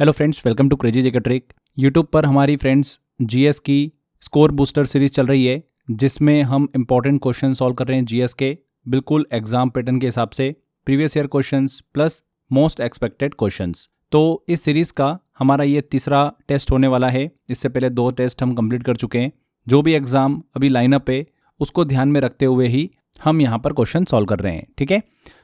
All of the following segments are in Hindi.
Hello friends, welcome to crazy JK trick. YouTube पर हमारी फ्रेंड्स जीएस की स्कोर बूस्टर सीरीज चल रही है, जिसमें हम इंपॉर्टेंट क्वेश्चन सॉल्व कर रहे हैं जीएस के, बिल्कुल एग्जाम पैटर्न के हिसाब से, previous year questions plus most expected questions. तो इस सीरीज का हमारा ये तीसरा टेस्ट होने वाला है। इससे पहले 2 टेस्ट हम कंप्लीट कर चुके हैं। जो भी एग्जाम अभी लाइनअप है उसको ध्यान में रखते हुए ही हम यहाँ पर क्वेश्चन सॉल्व कर रहे हैं, ठीक है।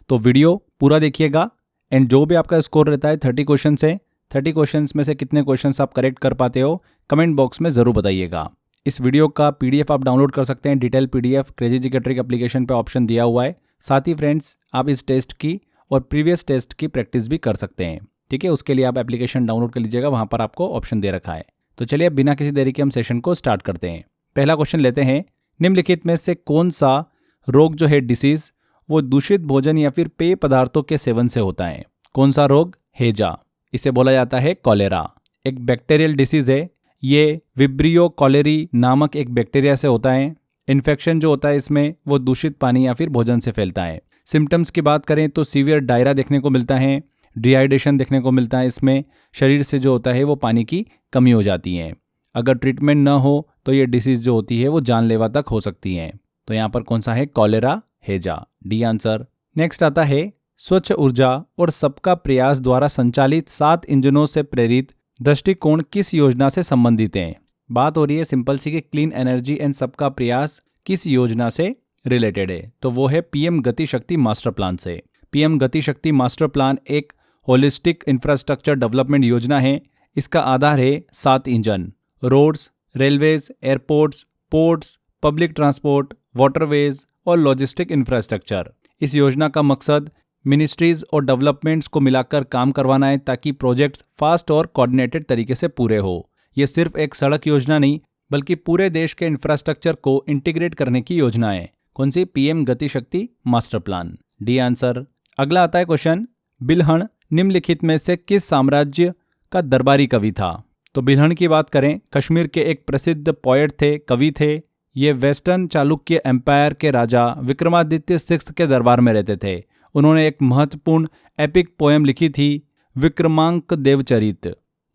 तो वीडियो पूरा देखिएगा एंड जो भी आपका स्कोर रहता है 30 क्वेश्चन से, 30 क्वेश्चंस में से कितने क्वेश्चंस आप करेक्ट कर पाते हो कमेंट बॉक्स में ज़रूर बताइएगा। इस वीडियो का पीडीएफ आप डाउनलोड कर सकते हैं, detail PDF crazy JK trick application पे ऑप्शन दिया हुआ है। साथ ही फ्रेंड्स आप इस टेस्ट की और प्रीवियस टेस्ट की प्रैक्टिस भी कर सकते हैं, ठीक है। उसके लिए आप एप्लीकेशन डाउनलोड कर लीजिएगा, वहाँ पर आपको ऑप्शन दे रखा है। तो चलिए अब बिना किसी देरी के हम सेशन को स्टार्ट करते हैं। पहला क्वेश्चन लेते हैं, निम्नलिखित में से कौन सा रोग जो है डिसीज वो दूषित भोजन या फिर पेय पदार्थों के सेवन से होता है। कौन सा रोग? हैजा, इसे बोला जाता है कॉलेरा। एक बैक्टीरियल डिसीज है, ये विब्रियो कॉलेरी नामक एक बैक्टीरिया से होता है। इन्फेक्शन जो होता है इसमें वो दूषित पानी या फिर भोजन से फैलता है। सिम्टम्स की बात करें तो सीवियर डायरा देखने को मिलता है, डिहाइड्रेशन देखने को मिलता है। इसमें शरीर से जो होता है वो पानी की कमी हो जाती है। अगर ट्रीटमेंट न हो तो ये डिसीज जो होती है वो जानलेवा तक हो सकती है। तो यहाँ पर कौन सा है? कॉलेरा, हैजा, डी आंसर। नेक्स्ट आता है, स्वच्छ ऊर्जा और सबका प्रयास द्वारा संचालित 7 इंजनों से प्रेरित दृष्टिकोण किस योजना से संबंधित हैं? बात हो रही है सिंपल सी कि क्लीन एनर्जी एंड सबका प्रयास किस योजना से रिलेटेड है? तो वो है PM Gati Shakti master plan से। PM Gati Shakti master plan एक होलिस्टिक इंफ्रास्ट्रक्चर डेवलपमेंट योजना है। इसका आधार है 7 engine: roads, railways, airports, ports, public transport, waterways और लॉजिस्टिक इंफ्रास्ट्रक्चर। इस योजना का मकसद मिनिस्ट्रीज और डेवलपमेंट्स को मिलाकर काम करवाना है ताकि प्रोजेक्ट्स फास्ट और कोऑर्डिनेटेड तरीके से पूरे हो। ये सिर्फ एक सड़क योजना नहीं बल्कि पूरे देश के इंफ्रास्ट्रक्चर को इंटीग्रेट करने की योजना है। कौन सी? PM Gati Shakti master plan, D answer. अगला आता है क्वेश्चन, बिल्हण निम्नलिखित में से किस साम्राज्य का दरबारी कवि था? तो बिल्हण की बात करें, कश्मीर के एक प्रसिद्ध पोएट थे, कवि थे। ये वेस्टर्न चालुक्य एम्पायर के राजा विक्रमादित्य 6 के दरबार में रहते थे। उन्होंने एक महत्वपूर्ण एपिक पोएम लिखी थी, विक्रमांक देवचरित।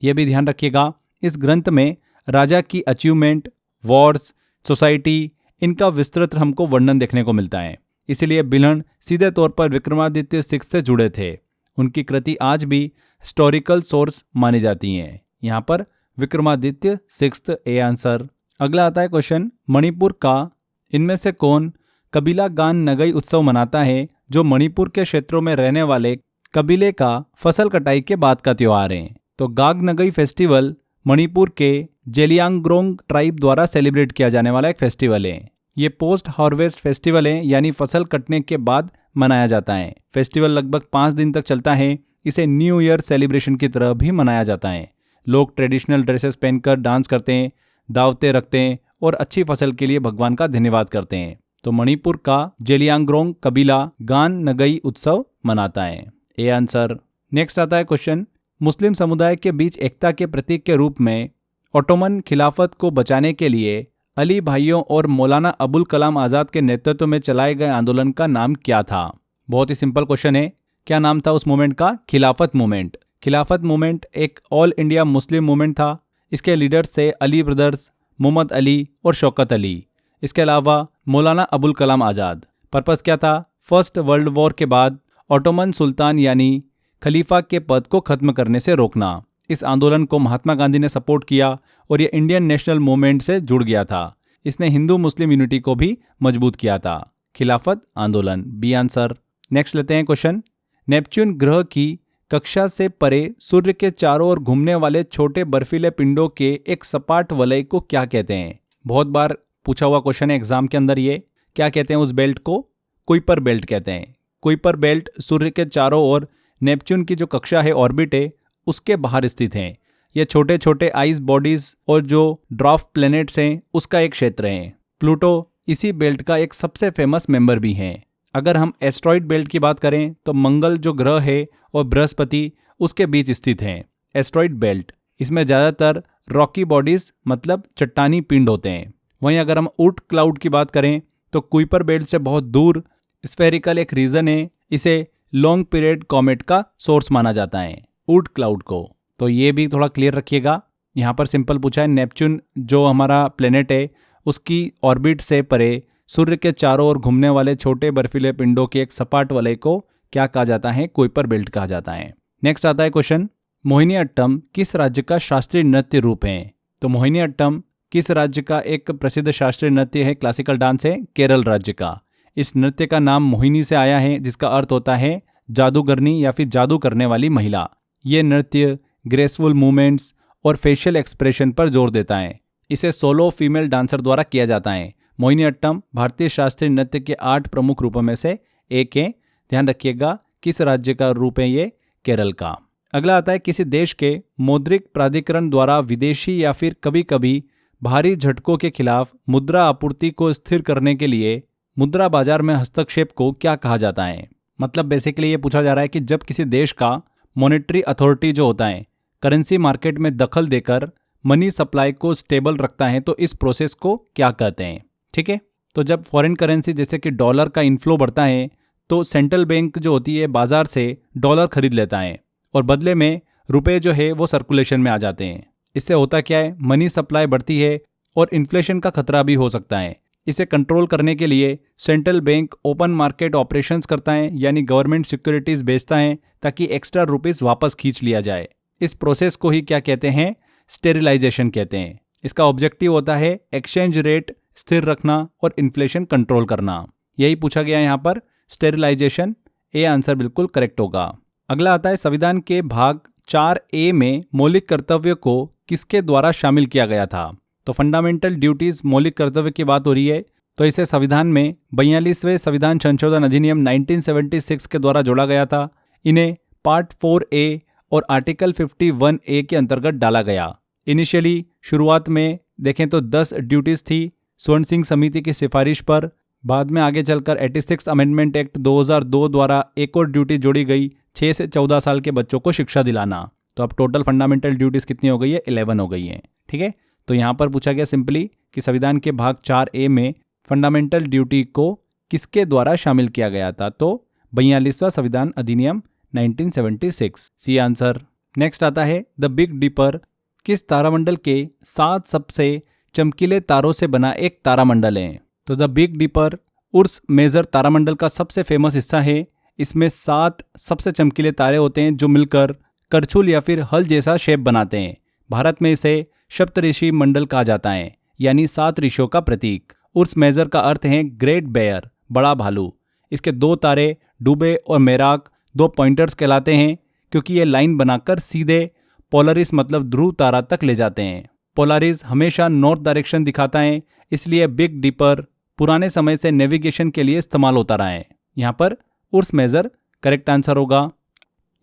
यह भी ध्यान रखिएगा, इस ग्रंथ में राजा की अचीवमेंट, वॉर्स, सोसाइटी, इनका विस्तृत हमको वर्णन देखने को मिलता है। इसलिए बिल्हण सीधे तौर पर विक्रमादित्य 6 से जुड़े थे। उनकी कृति आज भी हिस्टोरिकल सोर्स मानी जाती हैं। यहाँ पर विक्रमादित्य 6 ए आंसर। अगला आता है क्वेश्चन, मणिपुर का इनमें से कौन कबीला गान नगई उत्सव मनाता है, जो मणिपुर के क्षेत्रों में रहने वाले कबीले का फसल कटाई के बाद का त्योहार है? तो गाग नगई फेस्टिवल मणिपुर के जेलियांगरोंग ट्राइब द्वारा सेलिब्रेट किया जाने वाला एक फेस्टिवल है। ये पोस्ट हार्वेस्ट फेस्टिवल है, यानी फसल कटने के बाद मनाया जाता है। फेस्टिवल लगभग 5 दिन तक चलता है। इसे न्यू ईयर सेलिब्रेशन की तरह भी मनाया जाता है। लोग ट्रेडिशनल ड्रेसेस पहनकर डांस करते हैं, दावतें रखते हैं और अच्छी फसल के लिए भगवान का धन्यवाद करते हैं। तो मणिपुर का जेलियांगरोंग कबीला गान नगई उत्सव मनाता है, ए आंसर। नेक्स्ट आता है क्वेश्चन, मुस्लिम समुदाय के बीच एकता के प्रतीक के रूप में ओटोमन खिलाफत को बचाने के लिए अली भाइयों और मौलाना अबुल कलाम आज़ाद के नेतृत्व में चलाए गए आंदोलन का नाम क्या था? बहुत ही सिंपल क्वेश्चन है, क्या नाम था उस मूवमेंट का? खिलाफत मूवमेंट। खिलाफत मूवमेंट एक ऑल इंडिया मुस्लिम मूवमेंट था। इसके लीडर्स थे अली ब्रदर्स, मोहम्मद अली और शौकत अली। इसके अलावा मौलाना अबुल कलाम आज़ाद। पर्पस क्या था? फर्स्ट वर्ल्ड वॉर के बाद ओटोमन सुल्तान यानी खलीफा के पद को खत्म करने से रोकना। इस आंदोलन को महात्मा गांधी ने सपोर्ट किया और ये इंडियन नेशनल मूवमेंट से जुड़ गया था। इसने हिंदू मुस्लिम यूनिटी को भी मजबूत किया था। खिलाफत आंदोलन, बी आंसर। नेक्स्ट लेते हैं क्वेश्चन, नेपच्यून ग्रह की कक्षा से परे सूर्य के चारों ओर घूमने वाले छोटे बर्फीले पिंडों के एक सपाट वलय को क्या कहते हैं? बहुत बार पूछा हुआ क्वेश्चन है एग्जाम के अंदर ये। क्या कहते हैं उस बेल्ट को? कुइपर बेल्ट कहते हैं। कुइपर बेल्ट सूर्य के चारों ओर नेपच्यून की जो कक्षा है, ऑर्बिट है, उसके बाहर स्थित हैं। ये छोटे छोटे आइस बॉडीज और जो ड्वार्फ प्लैनेट्स हैं उसका एक क्षेत्र है। प्लूटो इसी बेल्ट का एक सबसे फेमस मेंबर भी है। अगर हम एस्ट्रॉइड बेल्ट की बात करें तो मंगल जो ग्रह है और बृहस्पति उसके बीच स्थित हैं। एस्ट्रॉइड बेल्ट, इसमें ज़्यादातर रॉकी बॉडीज मतलब चट्टानी पिंड होते हैं। वहीं अगर हम ऊर्ट क्लाउड की बात करें तो कुइपर बेल्ट से बहुत दूर स्फेरिकल एक रीजन है। इसे लॉन्ग पीरियड कॉमेट का सोर्स माना जाता है, ऊर्ट क्लाउड को। तो ये भी थोड़ा क्लियर रखिएगा। यहाँ पर सिंपल पूछा है, नेपच्यून जो हमारा प्लेनेट है उसकी ऑर्बिट से परे सूर्य के चारों ओर घूमने वाले छोटे बर्फीले पिंडों के एक सपाट वलय को क्या कहा जाता है? कुइपर बेल्ट कहा जाता है। नेक्स्ट आता है क्वेश्चन, मोहिनी अट्टम किस राज्य का शास्त्रीय नृत्य रूप है? तो मोहिनी अट्टम किस राज्य का एक प्रसिद्ध शास्त्रीय नृत्य है, क्लासिकल डांस है? केरल राज्य का। इस नृत्य का नाम मोहिनी से आया है, जिसका अर्थ होता है जादूगरनी या फिर जादू करने वाली महिला। ये नृत्य ग्रेसफुल मूवमेंट्स और फेशियल एक्सप्रेशन पर जोर देता है। इसे सोलो फीमेल डांसर द्वारा किया जाता है। मोहिनी अट्टम भारतीय शास्त्रीय नृत्य के 8 प्रमुख रूपों में से एक है। ध्यान रखिएगा किस राज्य का रूप है ये? केरल का। अगला आता है, किसी देश के मौद्रिक प्राधिकरण द्वारा विदेशी या फिर कभी कभी भारी झटकों के खिलाफ मुद्रा आपूर्ति को स्थिर करने के लिए मुद्रा बाजार में हस्तक्षेप को क्या कहा जाता है? मतलब बेसिकली ये पूछा जा रहा है कि जब किसी देश का मॉनेटरी अथॉरिटी जो होता है करेंसी मार्केट में दखल देकर मनी सप्लाई को स्टेबल रखता है तो इस प्रोसेस को क्या कहते हैं? ठीक है, तो जब फॉरेन करेंसी जैसे कि डॉलर का इनफ्लो बढ़ता है तो सेंट्रल बैंक जो होती है बाजार से डॉलर खरीद लेता है और बदले में रुपए जो है वो सर्कुलेशन में आ जाते हैं। इससे होता क्या है, मनी सप्लाई बढ़ती है और इन्फ्लेशन का खतरा भी हो सकता है। इसे कंट्रोल करने के लिए central bank open market operations करता है, यानी गवर्नमेंट सिक्योरिटीज बेचता है ताकि एक्स्ट्रा रुपीस वापस खींच लिया जाए। इस प्रोसेस को ही क्या कहते हैं? स्टेरिलाइजेशन कहते हैं। इसका ऑब्जेक्टिव होता है एक्सचेंज रेट स्थिर रखना और इन्फ्लेशन कंट्रोल करना। यही पूछा गया यहाँ पर, स्टेरिलाइजेशन। ए आंसर बिल्कुल करेक्ट होगा। अगला आता है, संविधान के भाग 4A में मौलिक कर्तव्य को किसके द्वारा शामिल किया गया था? तो फंडामेंटल ड्यूटीज मौलिक कर्तव्य की बात हो रही है, तो इसे संविधान में 42वें संविधान संशोधन अधिनियम 1976 के द्वारा जोड़ा गया था। इन्हें पार्ट 4A और आर्टिकल 51A के अंतर्गत डाला गया। इनिशियली शुरुआत में देखें तो 10 ड्यूटीज थी स्वर्ण सिंह समिति की सिफारिश पर। बाद में आगे चलकर 86 अमेंडमेंट एक्ट 2002 द्वारा एक और ड्यूटी जोड़ी गई, 6 से 14 साल के बच्चों को शिक्षा दिलाना। तो अब टोटल फंडामेंटल ड्यूटीज कितनी हो गई है? 11 हो गई हैं। ठीक है, तो यहाँ पर पूछा गया सिंपली कि संविधान के भाग 4A में फंडामेंटल ड्यूटी को किसके द्वारा शामिल किया गया था? तो 42वां संविधान अधिनियम 1976, सी आंसर। नेक्स्ट आता है, द बिग डिपर किस तारामंडल के 7 सबसे चमकीले तारों से बना एक तारामंडल है? तो the big dipper ursa major तारामंडल का सबसे फेमस हिस्सा है। इसमें 7 सबसे चमकीले तारे होते हैं जो मिलकर करछुल या फिर हल जैसा शेप बनाते हैं। भारत में इसे सप्तऋषि मंडल कहा जाता है, यानी 7 ऋषियों का प्रतीक। उर्स मेजर का अर्थ है ग्रेट बेयर, बड़ा भालू। इसके 2 तारे डूबे और मेराक 2 पॉइंटर्स कहलाते हैं, क्योंकि ये लाइन बनाकर सीधे पोलरिस मतलब ध्रुव तारा तक ले जाते हैं। पोलरिस हमेशा नॉर्थ डायरेक्शन दिखाता है, इसलिए बिग डिपर पुराने समय से नेविगेशन के लिए इस्तेमाल होता रहा है। यहाँ पर उर्स मेजर करेक्ट आंसर होगा।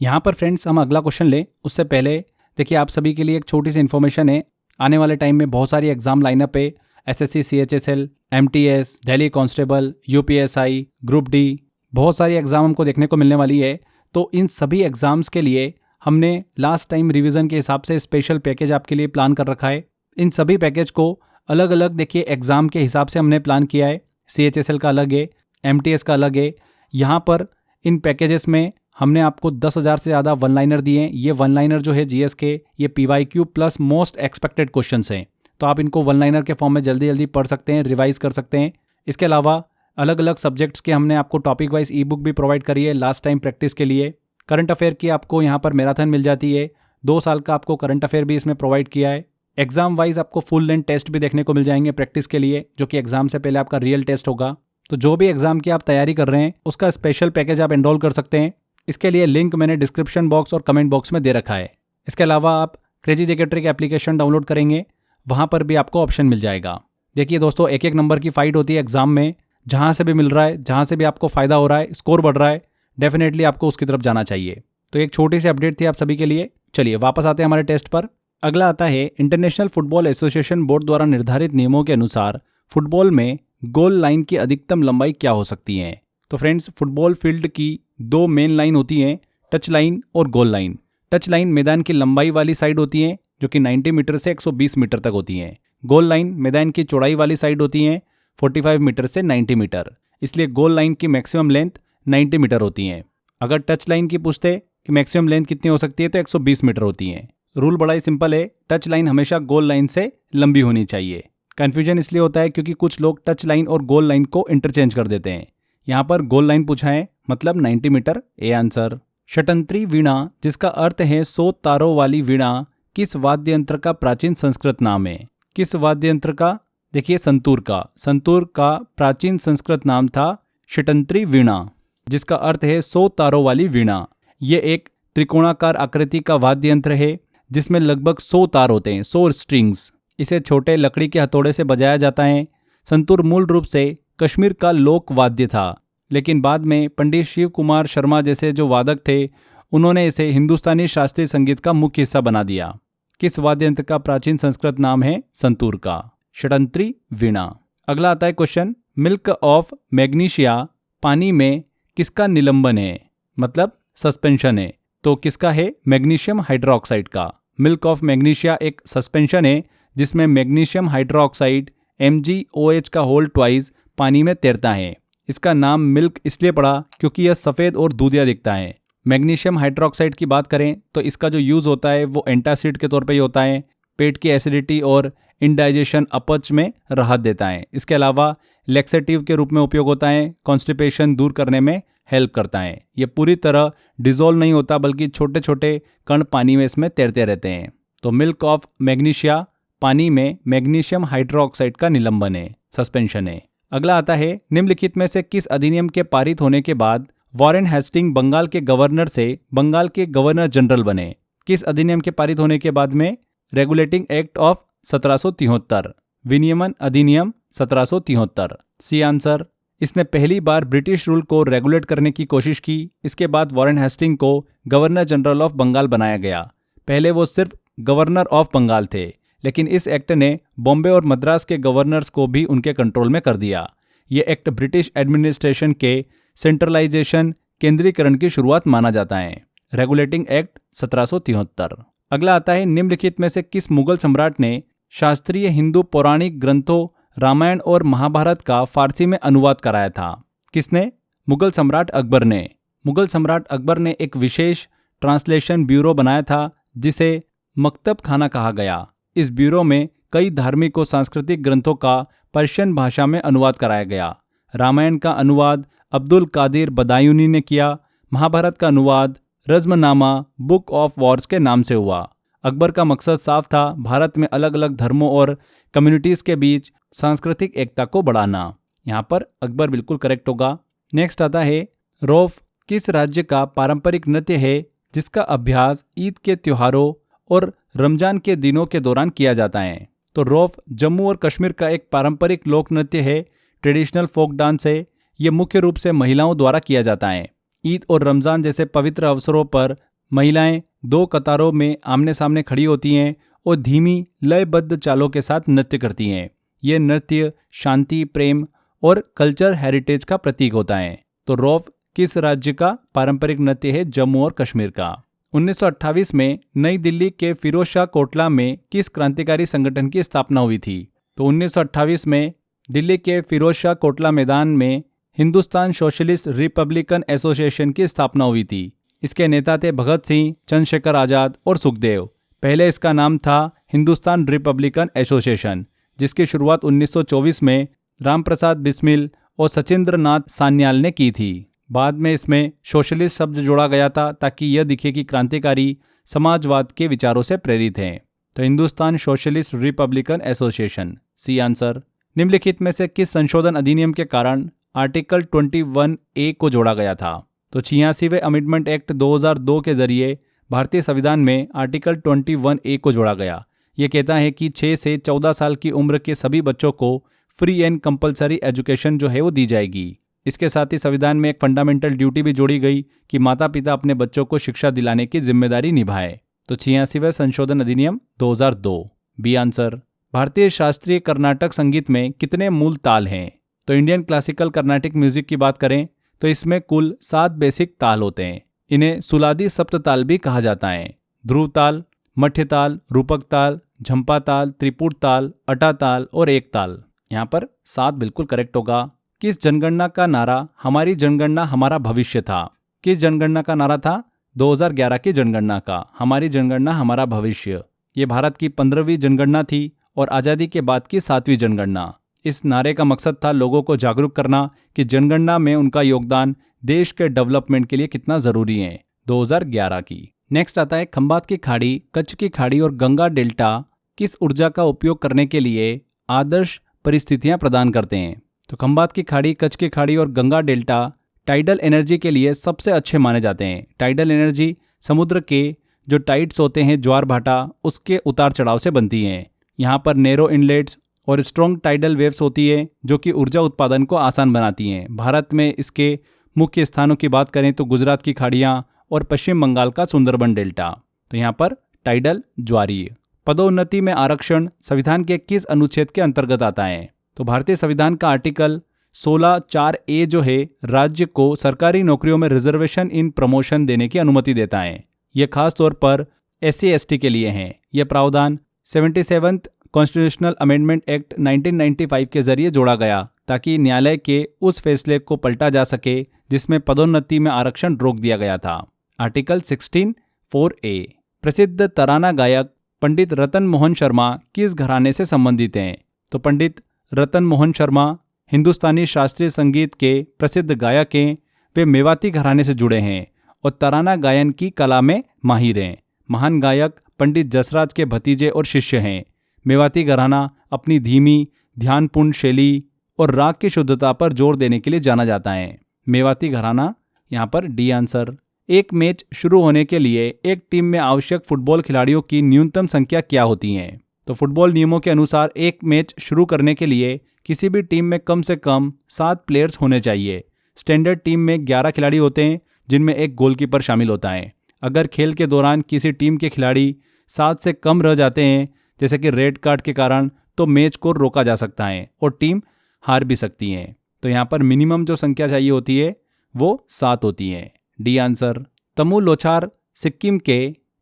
यहाँ पर फ्रेंड्स हम अगला क्वेश्चन लें उससे पहले देखिए आप सभी के लिए एक छोटी सी इन्फॉर्मेशन है। आने वाले टाइम में बहुत सारी एग्जाम लाइनअप है, SSC, CHSL, MTS, Delhi constable, UPSI, group D, बहुत सारी एग्जाम हमको देखने को मिलने वाली है। तो इन सभी एग्जाम्स के लिए हमने लास्ट टाइम रिवीजन के हिसाब से स्पेशल पैकेज आपके लिए प्लान कर रखा है। इन सभी पैकेज को अलग अलग देखिए एग्जाम के हिसाब से हमने प्लान किया है। CHSL का अलग है, MTS का अलग है। यहाँ पर इन पैकेजेस में हमने आपको 10,000 से ज़्यादा वन लाइनर दिए हैं। ये वन लाइनर जो है GS के ये PYQ plus most expected questions हैं, तो आप इनको वन लाइनर के फॉर्म में जल्दी जल्दी पढ़ सकते हैं, रिवाइज कर सकते हैं। इसके अलावा अलग अलग सब्जेक्ट्स के हमने आपको टॉपिक वाइज ई बुक भी प्रोवाइड करी है लास्ट टाइम प्रैक्टिस के लिए। करंट अफेयर की आपको यहाँ पर मैराथन मिल जाती है, 2 साल का आपको करंट अफेयर भी इसमें प्रोवाइड किया है। एग्जाम वाइज आपको फुल लेंथ टेस्ट भी देखने को मिल जाएंगे प्रैक्टिस के लिए, जो कि एग्जाम से पहले आपका रियल टेस्ट होगा। तो जो भी एग्जाम की आप तैयारी कर रहे हैं उसका स्पेशल पैकेज आप एनरोल कर सकते हैं। इसके लिए लिंक मैंने डिस्क्रिप्शन बॉक्स और कमेंट बॉक्स में दे रखा है। इसके अलावा आप crazy JK trick application download करेंगे, वहाँ पर भी आपको ऑप्शन मिल जाएगा। देखिए दोस्तों, एक एक नंबर की फाइट होती है एग्जाम में, जहाँ से भी मिल रहा है, जहाँ से भी आपको फायदा हो रहा है, स्कोर बढ़ रहा है, डेफिनेटली आपको उसकी तरफ जाना चाहिए। तो एक छोटी सी अपडेट थी आप सभी के लिए। चलिए वापस आते हैं हमारे टेस्ट पर। अगला आता है, इंटरनेशनल फुटबॉल एसोसिएशन बोर्ड द्वारा निर्धारित नियमों के अनुसार फुटबॉल में गोल लाइन की अधिकतम लंबाई क्या हो सकती है? तो फ्रेंड्स, फुटबॉल फील्ड की 2 मेन लाइन होती हैं, टच लाइन और गोल लाइन। टच लाइन मैदान की लंबाई वाली साइड होती है जो कि 90 मीटर से 120 मीटर तक होती हैं। गोल लाइन मैदान की चौड़ाई वाली साइड होती हैं, 45 मीटर से 90 मीटर। इसलिए गोल लाइन की मैक्सिमम लेंथ 90 मीटर होती है। अगर टच लाइन की पूछते कि मैक्सिमम लेंथ कितनी हो सकती है तो 120 मीटर होती है। रूल बड़ा ही सिंपल है, टच लाइन हमेशा गोल लाइन से लंबी होनी चाहिए। कन्फ्यूजन इसलिए होता है क्योंकि कुछ लोग टच लाइन और गोल लाइन को इंटरचेंज कर देते हैं। यहाँ पर गोल लाइन पूछा है, मतलब 90 मीटर, ए आंसर। षटंत्री वीणा, जिसका अर्थ है 100 तारों वाली वीणा, किस वाद्य यंत्र का प्राचीन संस्कृत नाम है? किस वाद्य यंत्र का? देखिए संतूर का। संतूर का प्राचीन संस्कृत नाम था षटंत्री वीणा, जिसका अर्थ है 100 तारों वाली वीणा। ये एक त्रिकोणाकार आकृति का वाद्य यंत्र है जिसमें लगभग 100 तार होते हैं, 100 स्ट्रिंग्स। इसे छोटे लकड़ी के हथौड़े से बजाया जाता है। संतूर मूल रूप से कश्मीर का लोक वाद्य था, लेकिन बाद में पंडित शिव कुमार शर्मा जैसे जो वादक थे, उन्होंने इसे हिंदुस्तानी शास्त्रीय संगीत का मुख्य हिस्सा बना दिया। किस वाद्य यंत्र का प्राचीन संस्कृत नाम है? संतूर का, षटंत्री वीणा। अगला आता है क्वेश्चन, मिल्क ऑफ मैग्नीशिया पानी में किसका निलंबन है, मतलब सस्पेंशन है? तो किसका है? मैग्नीशियम हाइड्रोक्साइड का। मिल्क ऑफ मैग्नीशिया एक सस्पेंशन है जिसमें मैग्नीशियम हाइड्रोक्साइड MgOH का होल ट्वाइस पानी में तैरता है। इसका नाम मिल्क इसलिए पड़ा क्योंकि यह सफ़ेद और दूधिया दिखता है। मैग्नीशियम हाइड्रोक्साइड की बात करें तो इसका जो यूज़ होता है वो एंटासिड के तौर पे ही होता है। पेट की एसिडिटी और इंडाइजेशन अपच में राहत देता है। इसके अलावा लैक्सेटिव के रूप में उपयोग होता है, कॉन्स्टिपेशन दूर करने में हेल्प करता है। ये पूरी तरह डिजोल्व नहीं होता बल्कि छोटे छोटे कण पानी में इसमें तैरते रहते हैं। तो मिल्क ऑफ मैग्नीशिया पानी में मैग्नीशियम हाइड्रोक्साइड का निलंबन है, सस्पेंशन है। अगला आता है, निम्नलिखित में से किस अधिनियम के पारित होने के बाद वॉरेन हेस्टिंग बंगाल के गवर्नर से बंगाल के गवर्नर जनरल बने? किस अधिनियम के पारित होने के बाद में? रेगुलेटिंग एक्ट ऑफ 1773, विनियमन अधिनियम 1773, सी आंसर। इसने पहली बार ब्रिटिश रूल को रेगुलेट करने की कोशिश की। इसके बाद वॉरेन हेस्टिंग को गवर्नर जनरल ऑफ बंगाल बनाया गया। पहले वो सिर्फ गवर्नर ऑफ बंगाल थे, लेकिन इस एक्ट ने बॉम्बे और मद्रास के गवर्नर्स को भी उनके कंट्रोल में कर दिया। ये एक्ट ब्रिटिश एडमिनिस्ट्रेशन के सेंट्रलाइजेशन, केंद्रीकरण की शुरुआत माना जाता है। Regulating act 1773। अगला आता है, निम्नलिखित में से किस मुगल सम्राट ने शास्त्रीय हिंदू पौराणिक ग्रंथों रामायण और महाभारत का फारसी में अनुवाद कराया था? किसने? मुगल सम्राट अकबर ने। मुगल सम्राट अकबर ने एक विशेष ट्रांसलेशन ब्यूरो बनाया था जिसे मकतब खाना कहा गया। इस ब्यूरो में कई धार्मिक और सांस्कृतिक ग्रंथों का पर्शियन भाषा में अनुवाद कराया गया। रामायण का अनुवाद अब्दुल कादिर बदायूनी ने किया। महाभारत का अनुवाद रज़्मनामा बुक ऑफ वॉर्स के नाम से हुआ। अकबर का मकसद साफ था, भारत में अलग अलग धर्मों और कम्युनिटीज़ के बीच सांस्कृतिक एकता को बढ़ाना। यहाँ पर अकबर बिल्कुल करेक्ट होगा। नेक्स्ट आता है, रौफ किस राज्य का पारंपरिक नृत्य है जिसका अभ्यास ईद के त्योहारों और रमजान के दिनों के दौरान किया जाता है? तो रौफ जम्मू और कश्मीर का एक पारंपरिक लोक नृत्य है, ट्रेडिशनल फोक डांस है। ये मुख्य रूप से महिलाओं द्वारा किया जाता है। ईद और रमजान जैसे पवित्र अवसरों पर महिलाएं 2 कतारों में आमने सामने खड़ी होती हैं और धीमी लयबद्ध चालों के साथ नृत्य करती हैं। ये नृत्य शांति, प्रेम और कल्चर हेरिटेज का प्रतीक होता है। तो रौफ किस राज्य का पारंपरिक नृत्य है? जम्मू और कश्मीर का। 1928 में नई दिल्ली के फिरोज शाह कोटला में किस क्रांतिकारी संगठन की स्थापना हुई थी? तो 1928 में दिल्ली के फिरोज शाह कोटला मैदान में हिंदुस्तान सोशलिस्ट रिपब्लिकन एसोसिएशन की स्थापना हुई थी। इसके नेता थे भगत सिंह, चंद्रशेखर आजाद और सुखदेव। पहले इसका नाम था हिंदुस्तान रिपब्लिकन एसोसिएशन, जिसकी शुरुआत 1924 में रामप्रसाद बिस्मिल और सचिंद्र नाथ सान्याल ने की थी। बाद में इसमें सोशलिस्ट शब्द जोड़ा गया था ताकि यह दिखे कि क्रांतिकारी समाजवाद के विचारों से प्रेरित हैं। तो Hindustan socialist republican association, C answer. निम्नलिखित में से किस संशोधन अधिनियम के कारण आर्टिकल 21A को जोड़ा गया था? तो 86वें अमेंडमेंट एक्ट 2002 के जरिए भारतीय संविधान में आर्टिकल 21A को जोड़ा गया। ये कहता है कि 6 से 14 साल की उम्र के सभी बच्चों को फ्री एंड कंपलसरी एजुकेशन जो है वो दी जाएगी। इसके साथ ही संविधान में एक फंडामेंटल ड्यूटी भी जोड़ी गई कि माता पिता अपने बच्चों को शिक्षा दिलाने की जिम्मेदारी निभाए। तो 86वें संशोधन अधिनियम 2002, बी आंसर। भारतीय शास्त्रीय कर्नाटक संगीत में कितने मूल ताल हैं? तो इंडियन क्लासिकल कर्नाटिक म्यूजिक की बात करें तो इसमें कुल 7 बेसिक ताल होते हैं। इन्हें सुलादी सप्त ताल भी कहा जाता है। ध्रुव ताल, मध्य ताल, रूपक ताल, झंपा ताल, त्रिपुट ताल, अटा ताल और एक ताल। यहाँ पर 7 बिल्कुल करेक्ट होगा। किस जनगणना का नारा हमारी जनगणना हमारा भविष्य था? किस जनगणना का नारा था? 2011 की जनगणना का। हमारी जनगणना हमारा भविष्य, ये भारत की 15वीं जनगणना थी और आज़ादी के बाद की 7वीं जनगणना। इस नारे का मकसद था लोगों को जागरूक करना कि जनगणना में उनका योगदान देश के डेवलपमेंट के लिए कितना ज़रूरी है। 2011 की। नेक्स्ट आता है खंबात की खाड़ी, कच्छ की खाड़ी और गंगा डेल्टा किस ऊर्जा का उपयोग करने के लिए आदर्श परिस्थितियां प्रदान करते हैं। तो खंबात की खाड़ी, कच्छ की खाड़ी और गंगा डेल्टा टाइडल एनर्जी के लिए सबसे अच्छे माने जाते हैं। टाइडल एनर्जी समुद्र के जो टाइड्स होते हैं, ज्वार भाटा, उसके उतार चढ़ाव से बनती हैं। यहाँ पर नैरो इनलेट्स और स्ट्रॉन्ग टाइडल वेव्स होती है जो कि ऊर्जा उत्पादन को आसान बनाती हैं। भारत में इसके मुख्य स्थानों की बात करें तो गुजरात की खाड़ियाँ और पश्चिम बंगाल का सुंदरबन डेल्टा। तो यहाँ पर टाइडल ज्वारीय। पदोन्नति में आरक्षण संविधान के किस अनुच्छेद के अंतर्गत आता है। तो भारतीय संविधान का आर्टिकल 16(4)A जो है राज्य को सरकारी नौकरियों में रिजर्वेशन इन प्रमोशन देने की अनुमति देता है। यह खास तौर पर SC/ST के लिए है। यह प्रावधान 77th कॉन्स्टिट्यूशनल अमेंडमेंट एक्ट 1995 के जरिए जोड़ा गया ताकि न्यायालय के उस फैसले को पलटा जा सके जिसमें पदोन्नति में आरक्षण रोक दिया गया था। Article 16(4)A। प्रसिद्ध तराना गायक पंडित रतन मोहन शर्मा किस घराने से संबंधित हैं। तो पंडित रतन मोहन शर्मा हिंदुस्तानी शास्त्रीय संगीत के प्रसिद्ध गायक हैं। वे मेवाती घराने से जुड़े हैं और तराना गायन की कला में माहिर हैं। महान गायक पंडित जसराज के भतीजे और शिष्य हैं। मेवाती घराना अपनी धीमी, ध्यानपूर्ण शैली और राग की शुद्धता पर जोर देने के लिए जाना जाता है। मेवाती घराना, यहाँ पर डी आंसर। एक मैच शुरू होने के लिए एक टीम में आवश्यक फुटबॉल खिलाड़ियों की न्यूनतम संख्या क्या होती है। तो फुटबॉल नियमों के अनुसार एक मैच शुरू करने के लिए किसी भी टीम में कम से कम 7 प्लेयर्स होने चाहिए। स्टैंडर्ड टीम में 11 खिलाड़ी होते हैं जिनमें एक गोलकीपर शामिल होता है। अगर खेल के दौरान किसी टीम के खिलाड़ी 7 से कम रह जाते हैं, जैसे कि रेड कार्ड के कारण, तो मैच को रोका जा सकता है और टीम हार भी सकती है। तो यहाँ पर मिनिमम जो संख्या चाहिए होती है वो 7 होती है। D answer. तमु लोछार सिक्किम के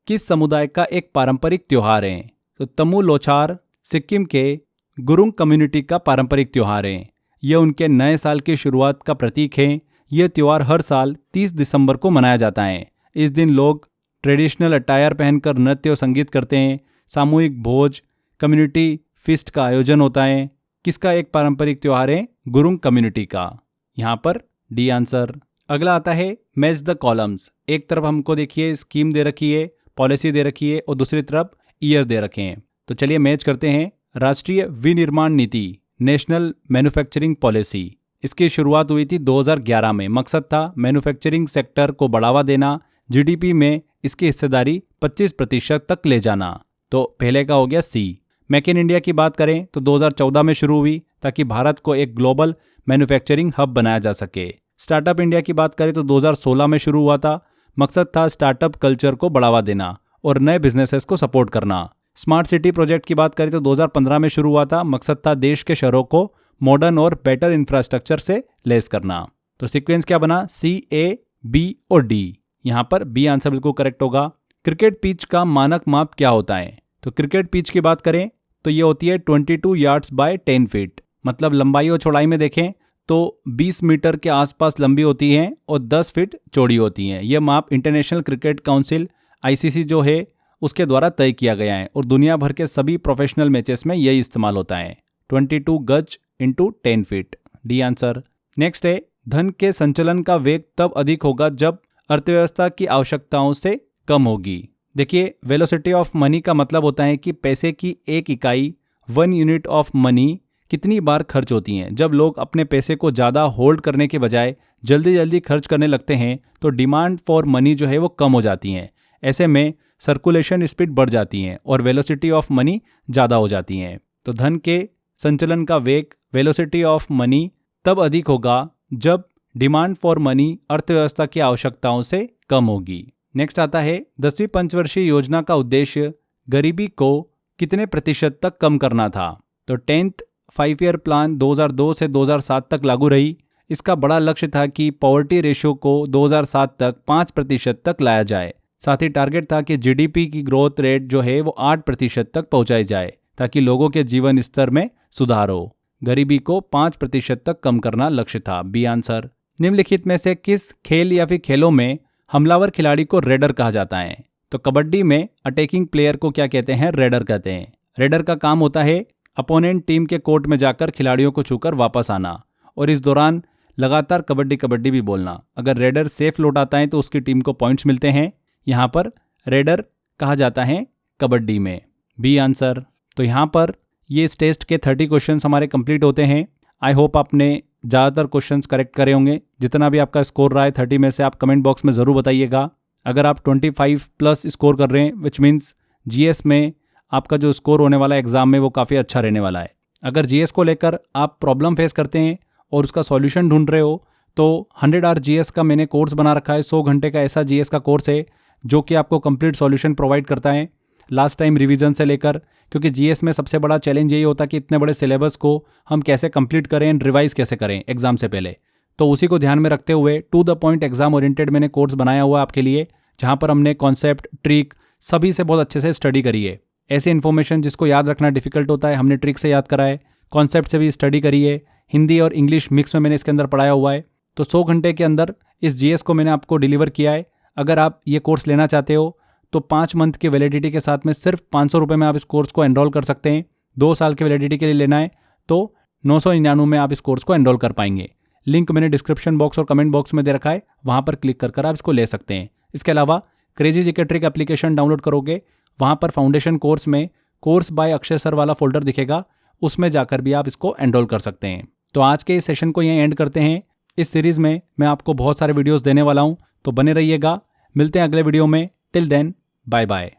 किस समुदाय का एक पारंपरिक त्योहार है। तो तमु लोछार सिक्किम के गुरुंग कम्युनिटी का पारंपरिक त्योहार है। यह उनके नए साल की शुरुआत का प्रतीक है। यह त्यौहार हर साल 30 दिसंबर को मनाया जाता है। इस दिन लोग ट्रेडिशनल अटायर पहनकर नृत्य और संगीत करते हैं। सामूहिक भोज, कम्युनिटी फीस्ट का आयोजन होता है। किसका एक पारंपरिक त्यौहार है? गुरुंग कम्युनिटी का। यहाँ पर डी आंसर। अगला आता है मैच द कॉलम्स। एक तरफ हमको देखिए स्कीम दे रखी है, पॉलिसी दे रखी है और दूसरी तरफ ईयर दे रखे हैं। तो चलिए मैच करते हैं। राष्ट्रीय विनिर्माण नीति, नेशनल मैन्युफैक्चरिंग पॉलिसी, इसकी शुरुआत हुई थी 2011 में। मकसद था मैन्युफैक्चरिंग सेक्टर को बढ़ावा देना, GDP में इसकी हिस्सेदारी 25% तक ले जाना। तो पहले का हो गया सी। मेक इन इंडिया की बात करें तो 2014 में शुरू हुई ताकि भारत को एक ग्लोबल मैन्युफैक्चरिंग हब बनाया जा सके। स्टार्टअप इंडिया की बात करें तो 2016 में शुरू हुआ था। मकसद था स्टार्टअप कल्चर को बढ़ावा देना और नए बिजनेसेस को सपोर्ट करना। स्मार्ट सिटी प्रोजेक्ट की बात करें तो 2015 में शुरू हुआ था। मकसद था देश के शहरों को मॉडर्न और बेटर इंफ्रास्ट्रक्चर से लेस करना। तो सीक्वेंस क्या बना? C, A, B और D। यहाँ पर B आंसर बिल्कुल करेक्ट होगा। क्रिकेट पिच का मानक माप क्या होता है? तो क्रिकेट पिच की बात करें तो ये होती है 22 यार्ड्स बाय 10 फीट। मतलब लंबाई और चौड़ाई में देखें तो 20 मीटर के आसपास लंबी होती हैं और 10 फीट चौड़ी होती हैं। यह माप इंटरनेशनल क्रिकेट काउंसिल ICC जो है उसके द्वारा तय किया गया है और दुनिया भर के सभी प्रोफेशनल मैचेस में यही इस्तेमाल होता है। 22 गज into 10 feet. D answer. Next है धन के संचलन का वेग तब अधिक होगा जब अर्थव्यवस्था की आवश्यकताओं से कम होगी। देखिए वेलोसिटी ऑफ मनी का मतलब होता है कि पैसे की एक इकाई 1 यूनिट ऑफ मनी कितनी बार खर्च होती हैं। जब लोग अपने पैसे को ज़्यादा होल्ड करने के बजाय जल्दी जल्दी खर्च करने लगते हैं तो डिमांड फॉर मनी जो है वो कम हो जाती हैं। ऐसे में सर्कुलेशन स्पीड बढ़ जाती है और वेलोसिटी ऑफ मनी ज़्यादा हो जाती हैं। तो धन के संचलन का वेग वेलोसिटी ऑफ मनी तब अधिक होगा जब डिमांड फॉर मनी अर्थव्यवस्था की आवश्यकताओं से कम होगी। नेक्स्ट आता है 10वीं पंचवर्षीय योजना का उद्देश्य गरीबी को कितने प्रतिशत तक कम करना था। तो 10th 5 ईयर प्लान 2002 से 2007 तक लागू रही। इसका बड़ा लक्ष्य था कि पॉवर्टी रेशियो को 2007 तक 5% तक लाया जाए। साथ ही टारगेट था कि GDP की ग्रोथ रेट जो है वो 8% तक पहुंचाई जाए ताकि लोगों के जीवन स्तर में सुधार हो। गरीबी को 5% तक कम करना लक्ष्य था। B answer. निम्नलिखित में से किस खेल या फिर खेलों में हमलावर खिलाड़ी को रेडर कहा जाता है। तो कबड्डी में अटैकिंग प्लेयर को क्या कहते हैं? रेडर कहते हैं। रेडर का काम होता है अपोनेंट टीम के कोर्ट में जाकर खिलाड़ियों को छूकर वापस आना और इस दौरान लगातार कबड्डी कबड्डी भी बोलना। अगर रेडर सेफ लौटाता है तो उसकी टीम को पॉइंट्स मिलते हैं। यहाँ पर रेडर कहा जाता है कबड्डी में। B answer. तो यहाँ पर ये इस टेस्ट के 30 क्वेश्चंस हमारे कंप्लीट होते हैं। आई होप आपने ज़्यादातर क्वेश्चंस करेक्ट करे होंगे। जितना भी आपका स्कोर रहा है 30 में से आप कमेंट बॉक्स में ज़रूर बताइएगा। अगर आप 25 प्लस स्कोर कर रहे हैं विच मीन्स जीएस में आपका जो स्कोर होने वाला है एग्जाम में वो काफ़ी अच्छा रहने वाला है। अगर जीएस को लेकर आप प्रॉब्लम फेस करते हैं और उसका सॉल्यूशन ढूंढ रहे हो तो 100 आवर जीएस का मैंने कोर्स बना रखा है। 100 घंटे का ऐसा जीएस का कोर्स है जो कि आपको कंप्लीट सॉल्यूशन प्रोवाइड करता है लास्ट टाइम रिवीजन से लेकर, क्योंकि जीएस में सबसे बड़ा चैलेंज यही होता है कि इतने बड़े सिलेबस को हम कैसे कंप्लीट करें एंड रिवाइज कैसे करें एग्जाम से पहले। तो उसी को ध्यान में रखते हुए to the point exam oriented मैंने कोर्स बनाया हुआ आपके लिए, जहाँ पर हमने कॉन्सेप्ट ट्रिक सभी से बहुत अच्छे से स्टडी करी है। ऐसी इन्फॉर्मेशन जिसको याद रखना डिफिकल्ट होता है हमने ट्रिक से याद करा है, कॉन्सेप्ट से भी स्टडी करी है, हिंदी और इंग्लिश मिक्स में मैंने इसके अंदर पढ़ाया हुआ है। तो 100 घंटे के अंदर इस जीएस को मैंने आपको डिलीवर किया है। अगर आप ये कोर्स लेना चाहते हो तो 5 मंथ की वैलिडिटी के साथ में सिर्फ 500 रुपये में आप इस कोर्स को एनरोल कर सकते हैं। 2 साल की वैलिडिटी के लिए लेना है तो 999 में आप इस कोर्स को एनरोल कर पाएंगे। लिंक मैंने डिस्क्रिप्शन बॉक्स और कमेंट बॉक्स में दे रखा है, वहाँ पर क्लिक कर आप इसको ले सकते हैं। इसके अलावा crazy GK trick application download करोगे, वहाँ पर फाउंडेशन कोर्स में कोर्स बाय अक्षय सर वाला फोल्डर दिखेगा, उसमें जाकर भी आप इसको एनरोल कर सकते हैं। तो आज के इस सेशन को यहीं एंड करते हैं। इस सीरीज़ में मैं आपको बहुत सारे वीडियोस देने वाला हूँ, तो बने रहिएगा। मिलते हैं अगले वीडियो में। Till then bye bye.